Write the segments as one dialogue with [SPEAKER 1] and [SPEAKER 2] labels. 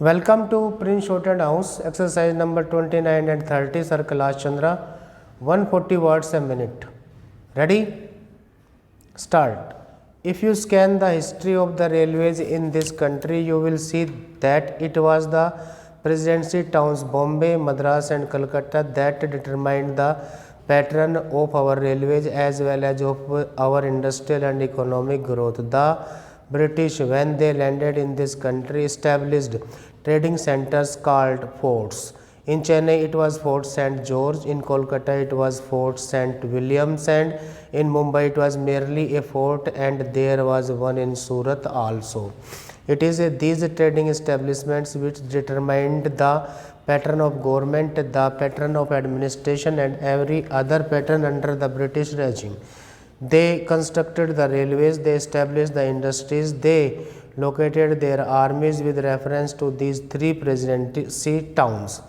[SPEAKER 1] Welcome to Prince Shortened House, exercise number 29 and 30, Sir Kailash Chandra, 140 words a minute. Ready? Start. If you scan the history of the railways in this country, you will see that it was the presidency towns Bombay, Madras and Calcutta that determined the pattern of our railways as well as of our industrial and economic growth. The British, when they landed in this country, established trading centers called forts. In Chennai, it was Fort St. George. In Kolkata, it was Fort St. Williams. And in Mumbai, it was merely a fort, and there was one in Surat also. It is these trading establishments which determined the pattern of government, the pattern of administration, and every other pattern under the British regime. They constructed the railways, they established the industries, they located their armies with reference to these three presidency towns.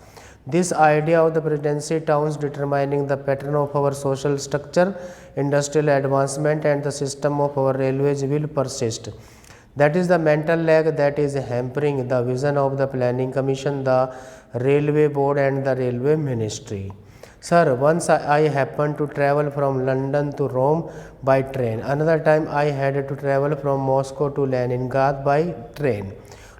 [SPEAKER 1] This idea of the presidency towns determining the pattern of our social structure, industrial advancement and the system of our railways will persist. That is the mental lag that is hampering the vision of the Planning Commission, the Railway Board and the Railway Ministry. Sir, once I happened to travel from London to Rome by train. Another time I had to travel from Moscow to Leningrad by train.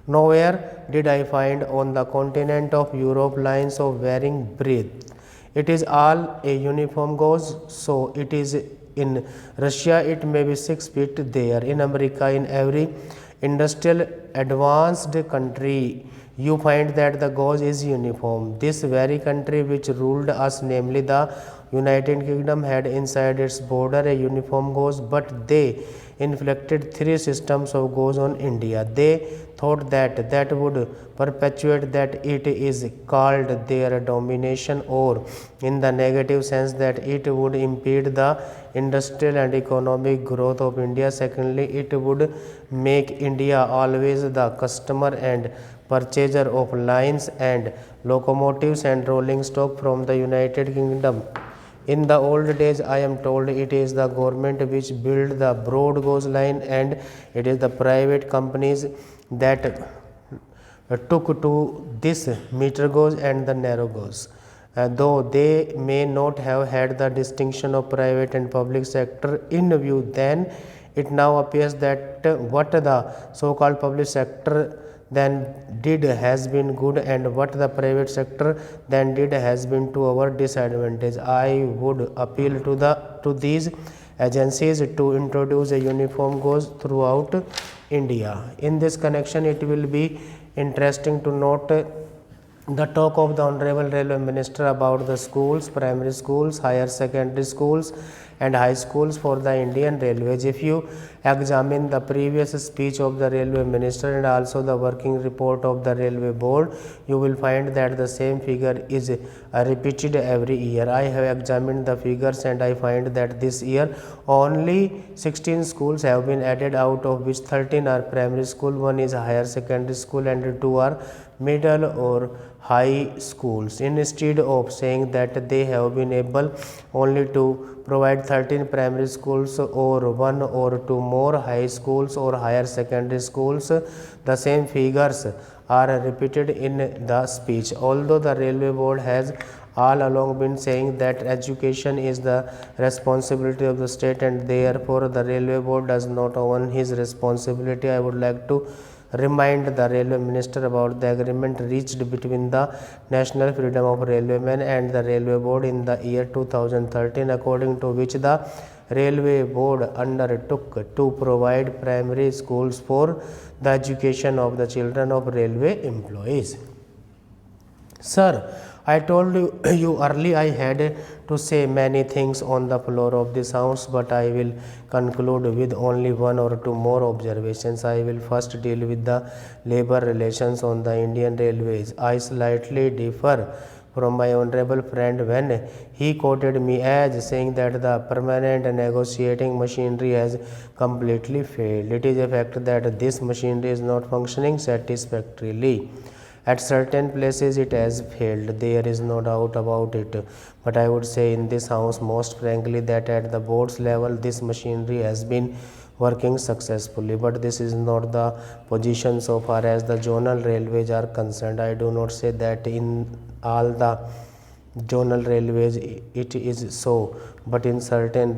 [SPEAKER 1] Nowhere did I find on the continent of Europe lines of varying breadth. It is all a uniform gauge, so it is in Russia it may be 6 feet there. In America, in every industrial advanced country, you find that the gauge is uniform. This very country which ruled us, namely the United Kingdom, had inside its border a uniform gauge, but they inflicted three systems of gauge on India. They thought that that would perpetuate that it is called their domination, or in the negative sense that it would impede the industrial and economic growth of India. Secondly, it would make India always the customer and purchaser of lines and locomotives and rolling stock from the United Kingdom. In the old days, I am told it is the government which built the broad gauge line, and it is the private companies that took to this meter gauge and the narrow gauge. Though they may not have had the distinction of private and public sector in view then, it now appears that what the so-called public sector then did has been good, and what the private sector then did has been to our disadvantage. I would appeal to these agencies to introduce a uniform gauge throughout India. In this connection, it will be interesting to note the talk of the Honorable Railway Minister about the schools, primary schools, higher secondary schools and high schools for the Indian Railways. If you examine the previous speech of the Railway Minister and also the working report of the Railway Board, you will find that the same figure is repeated every year. I have examined the figures and I find that this year only 16 schools have been added, out of which 13 are primary school, 1 is higher secondary school and 2 are middle or high schools. Instead of saying that they have been able only to provide 13 primary schools or 1 or 2 more high schools or higher secondary schools, the same figures are repeated in the speech. Although the Railway Board has all along been saying that education is the responsibility of the state and therefore the Railway Board does not own his responsibility, I would like to remind the Railway Minister about the agreement reached between the National Freedom of Railwaymen and the Railway Board in the year 2013, according to which the Railway Board undertook to provide primary schools for the education of the children of railway employees. Sir, I told you early I had to say many things on the floor of this house, but I will conclude with only 1 or 2 more observations. I will first deal with the labor relations on the Indian Railways. I slightly differ from my honorable friend when he quoted me as saying that the permanent negotiating machinery has completely failed. It is a fact that this machinery is not functioning satisfactorily. At certain places it has failed, there is no doubt about it, but I would say in this house most frankly that at the board's level this machinery has been working successfully. But this is not the position so far as the zonal railways are concerned. I do not say that in all the zonal railways it is so, but in certain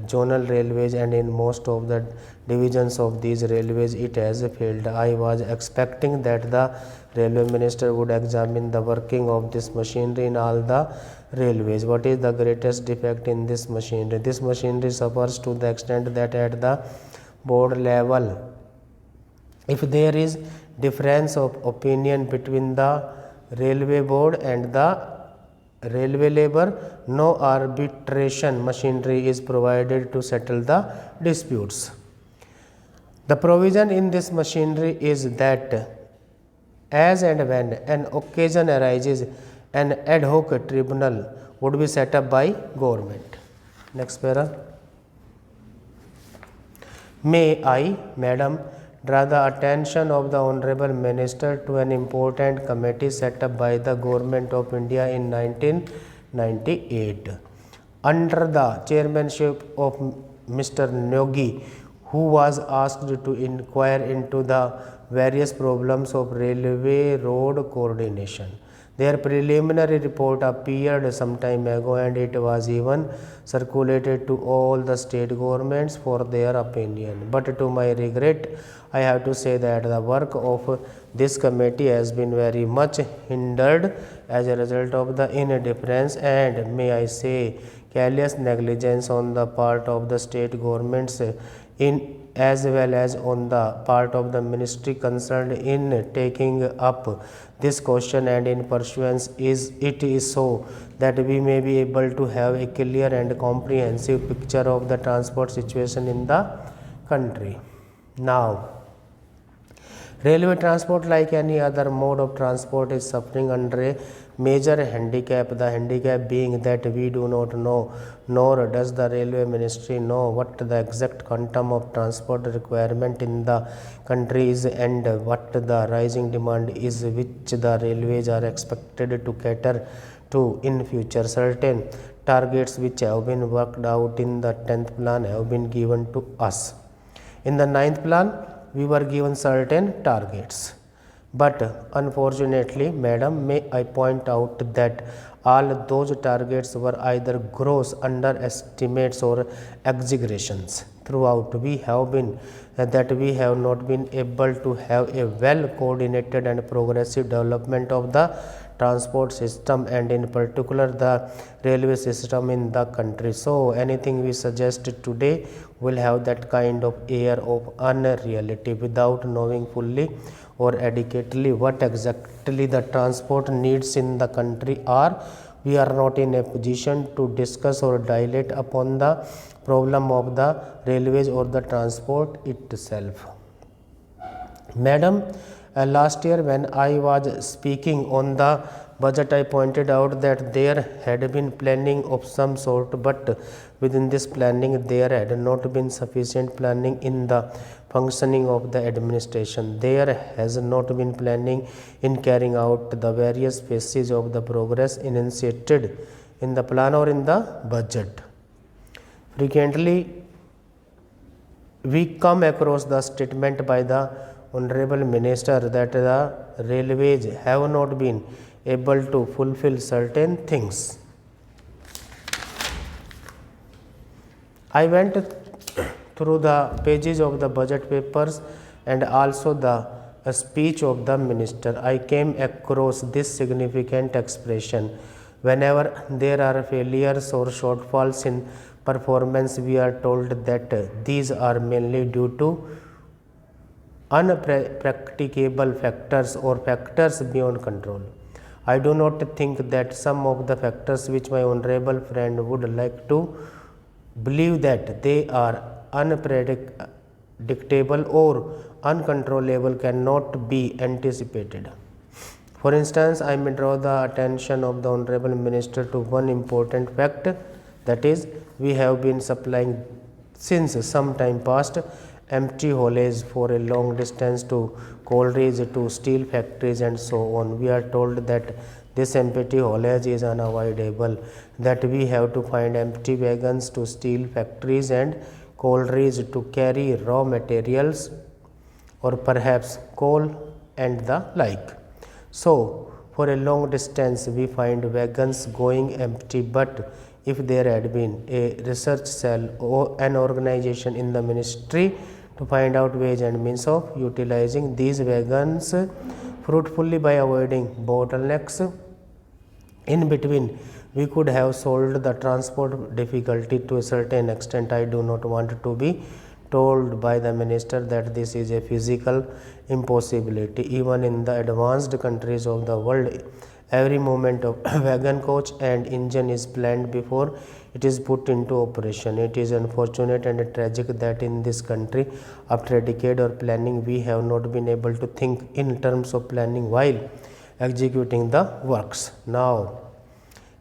[SPEAKER 1] zonal railways and in most of the divisions of these railways it has failed. I was expecting that the railway minister would examine the working of this machinery in all the railways. What is the greatest defect in this machinery? This machinery suffers to the extent that at the board level, if there is difference of opinion between the railway board and the railway labor, no arbitration machinery is provided to settle the disputes. The provision in this machinery is that as and when an occasion arises, an ad hoc tribunal would be set up by government. Next para. May I, Madam, draw the attention of the Honorable Minister to an important committee set up by the Government of India in 1998 under the chairmanship of Mr. Nyogi, who was asked to inquire into the various problems of railway road coordination. Their preliminary report appeared some time ago and it was even circulated to all the state governments for their opinion. But to my regret, I have to say that the work of this committee has been very much hindered as a result of the indifference and, may I say, careless negligence on the part of the state governments in as well as on the part of the ministry concerned in taking up this question, and in pursuance it is so that we may be able to have a clear and comprehensive picture of the transport situation in the country. Now, railway transport, like any other mode of transport, is suffering under a major handicap, the handicap being that we do not know, nor does the railway ministry know, what the exact quantum of transport requirement in the country is and what the rising demand is which the railways are expected to cater to in future. Certain targets which have been worked out in the 10th plan have been given to us. In the 9th plan, we were given certain targets. But unfortunately, Madam, may I point out that all those targets were either gross underestimates or exaggerations. Throughout, we have not been able to have a well coordinated and progressive development of the transport system and in particular the railway system in the country. So anything we suggest today will have that kind of air of unreality without knowing fully or adequately what exactly the transport needs in the country are. We are not in a position to discuss or dilate upon the problem of the railways or the transport itself. Madam, last year when I was speaking on the budget, I pointed out that there had been planning of some sort, but within this planning there had not been sufficient planning in the functioning of the administration. There has not been planning in carrying out the various phases of the progress initiated in the plan or in the budget. Frequently, we come across the statement by the Honorable Minister that the railways have not been able to fulfill certain things. I went through the pages of the budget papers and also the speech of the minister. I came across this significant expression: whenever there are failures or shortfalls in performance, we are told that these are mainly due to unpracticable factors or factors beyond control. I do not think that some of the factors which my honorable friend would like to believe that they are unpredictable or uncontrollable cannot be anticipated. For instance, I may draw the attention of the honorable minister to one important fact, that is, we have been supplying since some time past empty haulage for a long distance to collieries, to steel factories and so on. We are told that this empty haulage is unavoidable, that we have to find empty wagons to steel factories and collieries to carry raw materials or perhaps coal and the like. So, for a long distance we find wagons going empty, but if there had been a research cell or an organization in the ministry to find out ways and means of utilizing these wagons fruitfully by avoiding bottlenecks in between, we could have solved the transport difficulty to a certain extent. I do not want to be told by the minister that this is a physical impossibility. Even in the advanced countries of the world, every movement of wagon, coach and engine is planned before it is put into operation. It is unfortunate and tragic that in this country, after a decade of planning, we have not been able to think in terms of planning while executing the works. Now,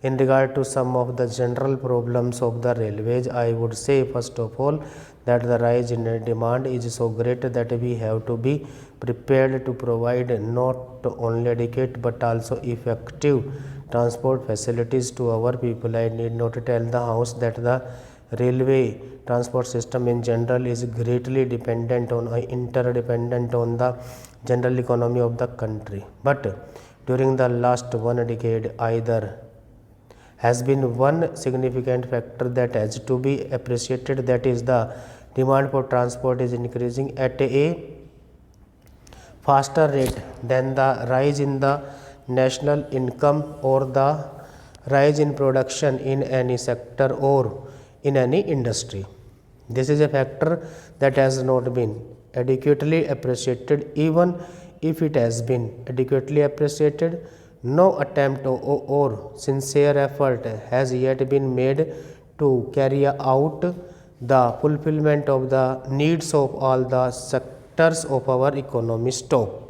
[SPEAKER 1] in regard to some of the general problems of the railways, I would say first of all that the rise in demand is so great that we have to be prepared to provide not only adequate but also effective transport facilities to our people. I need not tell the house that the railway transport system in general is greatly dependent on interdependent on the general economy of the country. But during the last one decade, either has been one significant factor that has to be appreciated, that is the demand for transport is increasing at a faster rate than the rise in the national income or the rise in production in any sector or in any industry. This is a factor that has not been adequately appreciated. Even if it has been adequately appreciated, no attempt or sincere effort has yet been made to carry out the fulfillment of the needs of all the sectors of our economy. Stop.